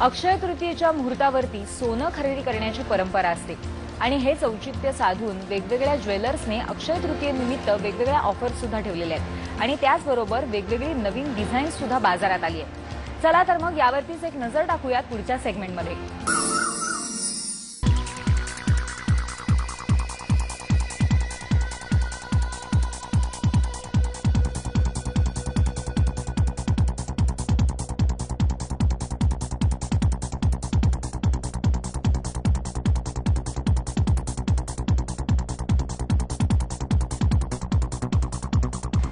अक्षय तृतीयेच्या मुहूर्तावरती सोनं खरेदी करण्याची परंपरा असते आणि हेच औचित्य साधून वेगवेगळ्या ज्वेलर्सने अक्षय तृतीयेनिमित्त वेगवेगळ्या ऑफर्स सुद्धा ठेवलेल्या आहेत आणि त्याचबरोबर वेगवेगळी नवीन डिझाईन सुद्धा बाजारात आली आहे। चला तर मग यावरतीच एक नजर टाकूयात पुढच्या सेगमेंटमध्ये।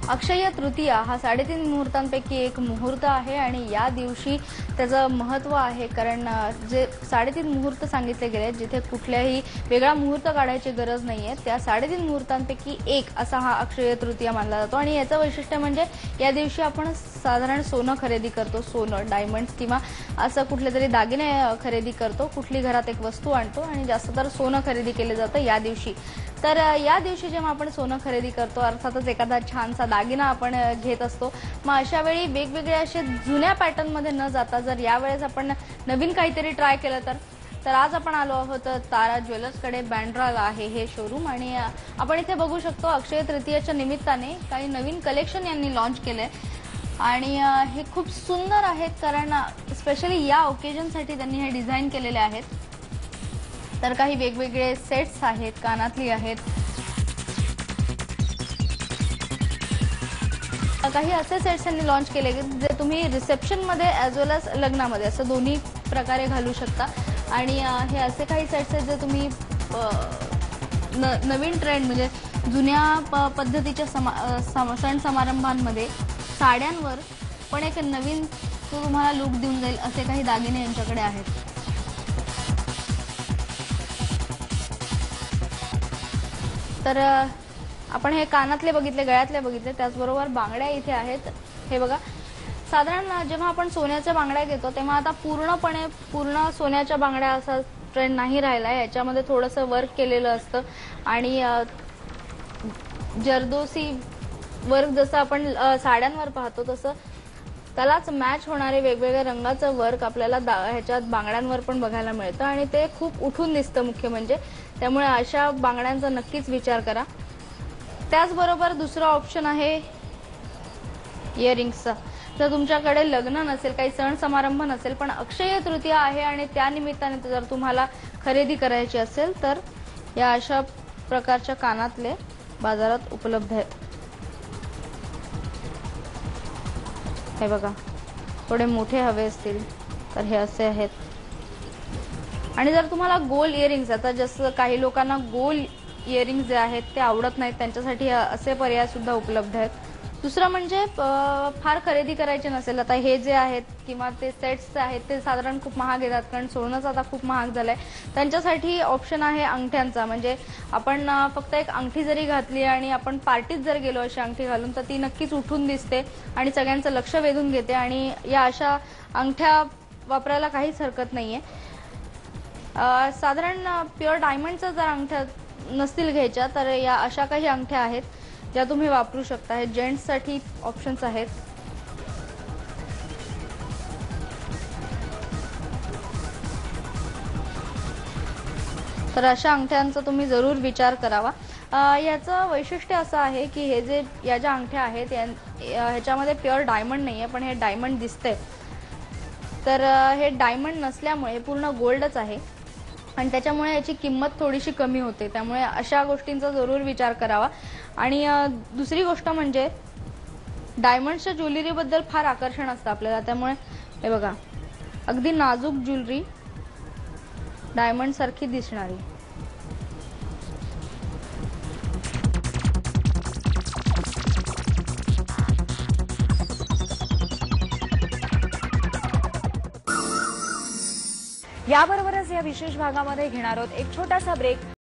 अक्षय तृतीया हा 3.5 मुहूर्तांपैकी एक मुहूर्त आहे आणि या दिवशी त्याचं महत्त्व आहे कारण जे 3.5 मुहूर्त सांगितले गेले जिथे कुठल्याही वेगळा मुहूर्त काढायची गरज नाहीये त्या 3.5 मुहूर्तांपैकी एक असा हा अक्षय तृतीया मानला जातो आणि याचं वैशिष्ट्य म्हणजे या दिवशी आपण साधारण सोनं खरेदी करतो, सोनं, डायमंड्स किंवा असं कुठले तरी दागिने खरेदी करतो, कुठली घरात एक वस्तू आणतो आणि जास्त तर सोनं खरेदी केलं जातं या दिवशी। तर या दिवशी जेव्हा आपण सोनं खरेदी करतो अर्थातच एखादा छानसा दागिना आपण घेत असतो, मग अशा वेळी वेगवेगळे असे जुन्या पॅटर्न मध्ये न जाता जर यावेळेस आपण नवीन काहीतरी ट्राय केलं तर आज आपण आलो आहोत तारा ज्वेलर्सकडे। बँड्राला आहे हे शोरूम आणि आपण इथे बघू शकतो अक्षय तृतीयेच्या निमित्ताने काही नवीन कलेक्शन यांनी लॉन्च केले आणि हे खूप सुंदर आहेत कारण स्पेशली या ओकेजनसाठी त्यांनी हे डिझाइन केलेले आहेत। तर काही वेगवेगळे सेट्स आहेत, कानातली आहेत, काही असे सेट्स त्यांनी लॉन्च केले जे तुम्ही रिसेप्शन मध्ये ॲज वेल ॲज लग्नामध्ये असं दोन्ही प्रकारे घालू शकता आणि हे असे काही सेट्स आहेत जे तुम्ही नवीन ट्रेंड म्हणजे जुन्या पद्धतीच्या सण समारंभांमध्ये साड्यांवर पण एक नवीन तुम्हाला लुक देऊन जाईल असे काही दागिने यांच्याकडे आहेत। तर आपण हे कानातले बघितले, गळ्यातले बघितले, त्याचबरोबर बांगड्या इथे आहेत। हे बघा, साधारण जेव्हा आपण सोन्याच्या बांगड्या घेतो तेव्हा आता पूर्ण सोन्याच्या बांगड्या असा ट्रेंड नाही राहिला आहे। याच्यामध्ये थोडंसं वर्क केलेलं असतं आणि जरदोसी वर्क जसं आपण साड्यांवर पाहतो तसं त्यालाच मॅच होणारे वेगवेगळ्या रंगाचं वर्क आपल्याला ह्याच्यात बांगड्यांवर पण बघायला मिळतं आणि ते खूप उठून दिसतं मुख्य म्हणजे, त्यामुळे अशा बांगड्यांचा नक्कीच विचार करा। त्याचबरोबर दुसरा ऑप्शन आहे इयरिंग्सचा। जर तुमच्याकडे लग्न नसेल, काही सण समारंभ नसेल पण अक्षय तृतीया आहे आणि त्या निमित्ताने जर तुम्हाला खरेदी करायची असेल तर या अशा प्रकारच्या कानातले बाजारात उपलब्ध आहेत। हे बघा, थोडे मोठे हवे असतील तर हे असे आहेत आणि जर तुम्हाला गोल्ड इयरिंग्स, आता जसं काही लोकांना गोल्ड इयरिंग्स जे आहेत ते आवडत नाहीत त्यांच्यासाठी असे पर्याय सुद्धा उपलब्ध आहेत। दुसरं म्हणजे फार खरेदी करायचे नसेल, आता हे जे आहेत किंवा ते सेट्स आहेत ते साधारण खूप महाग येतात कारण सोनंच आता खूप महाग झालंय, त्यांच्यासाठी ऑप्शन आहे अंगठ्यांचा। म्हणजे आपण फक्त एक अंगठी जरी घातली आणि आपण पार्टीत जर गेलो अशी अंगठी घालून तर ती नक्कीच उठून दिसते आणि सगळ्यांचं लक्ष वेधून घेते आणि या अशा अंगठ्या वापरायला काहीच हरकत नाहीये। साधारण प्युअर डायमंडचा जर अंगठ्या नसतील घ्यायच्या तर या अशा काही अंगठ्या आहेत ज्या तुम्ही वापरू शकता। हे जेंट्ससाठी ऑप्शन्स आहेत। तर अशा अंगठ्यांचा तुम्ही जरूर विचार करावा। याचं वैशिष्ट्य असं आहे की हे जे या ज्या अंगठ्या आहेत ह्याच्यामध्ये प्युअर डायमंड नाहीये पण हे डायमंड दिसते, तर हे डायमंड नसल्यामुळे पूर्ण गोल्डच आहे आणि त्याच्यामुळे याची किंमत थोडीशी कमी होते, त्यामुळे अशा गोष्टींचा जरूर विचार करावा। आणि दुसरी गोष्ट म्हणजे डायमंडच्या ज्वेलरीबद्दल फार आकर्षण असतं आपल्याला, त्यामुळे हे बघा अगदी नाजूक ज्वेलरी डायमंड सारखी दिसणारी। याबरोबरच या विशेष भागामध्ये घेणार आहोत एक छोटासा ब्रेक।